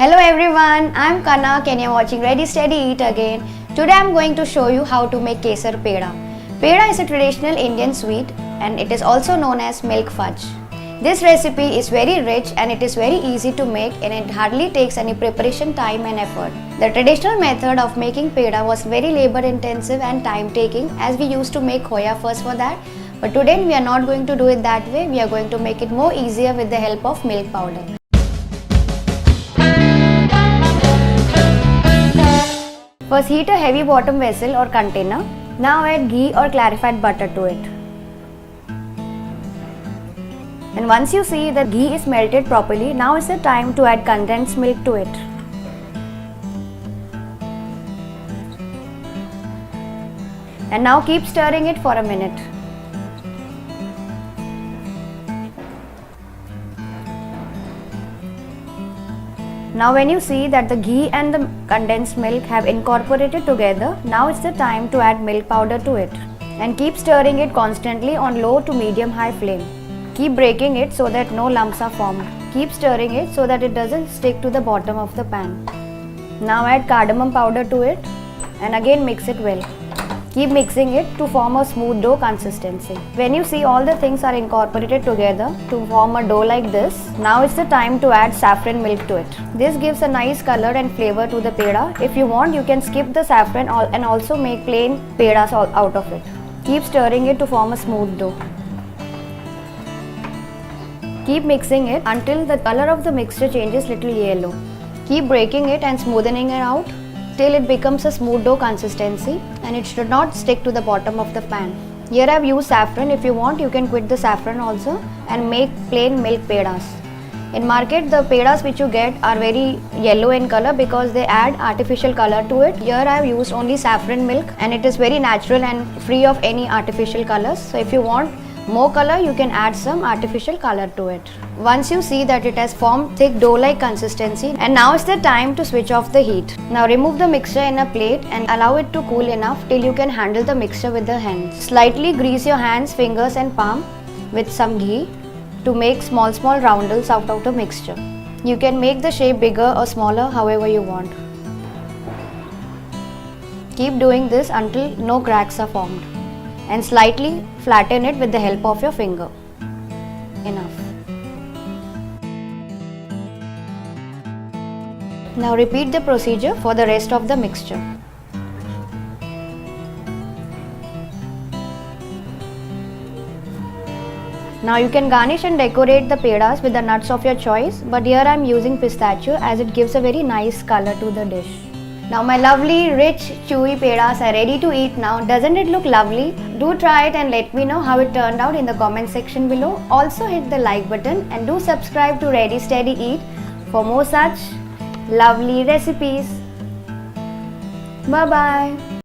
Hello everyone, I'm Kanak and you're watching Ready Steady Eat again. Today I'm going to show you how to make Kesar Peda. Peda is a traditional Indian sweet and it is also known as milk fudge. This recipe is very rich and it is very easy to make and it hardly takes any preparation time and effort. The traditional method of making peda was very labor intensive and time taking as we used to make Khoya first for that. But today we are not going to do it that way, we are going to make it more easier with the help of milk powder. First heat a heavy bottom vessel or container. Now add ghee or clarified butter to it. And once you see that ghee is melted properly, now is the time to add condensed milk to it. And now keep stirring it for a minute. Now when you see that the ghee and the condensed milk have incorporated together, now it's the time to add milk powder to it. And keep stirring it constantly on low to medium high flame. Keep breaking it so that no lumps are formed. Keep stirring it so that it doesn't stick to the bottom of the pan. Now add cardamom powder to it and again mix it well. Keep mixing it to form a smooth dough consistency. When you see all the things are incorporated together to form a dough like this, now it's the time to add saffron milk to it. This gives a nice color and flavor to the peda. If you want, you can skip the saffron and also make plain pedas out of it. Keep stirring it to form a smooth dough. Keep mixing it until the color of the mixture changes little yellow. Keep breaking it and smoothing it out till it becomes a smooth dough consistency and it should not stick to the bottom of the pan. Here I have used saffron. If you want, you can quit the saffron also and make plain milk pedas. In market, the pedas which you get are very yellow in color because they add artificial color to it. Here I have used only saffron milk and it is very natural and free of any artificial colors. So if you want more color, you can add some artificial color to it. Once you see that it has formed thick dough-like consistency, and now is the time to switch off the heat. Now remove the mixture in a plate and allow it to cool enough till you can handle the mixture with the hands. Slightly grease your hands, fingers and palm with some ghee to make small roundels out of the mixture. You can make the shape bigger or smaller however you want. Keep doing this until no cracks are formed. And slightly flatten it with the help of your finger. Enough. Now repeat the procedure for the rest of the mixture. Now you can garnish and decorate the pedas with the nuts of your choice, but here I am using pistachio as it gives a very nice color to the dish. Now my lovely, rich, chewy pedas are ready to eat now. Doesn't it look lovely? Do try it and let me know how it turned out in the comment section below. Also hit the like button and do subscribe to Ready Steady Eat for more such lovely recipes. Bye bye.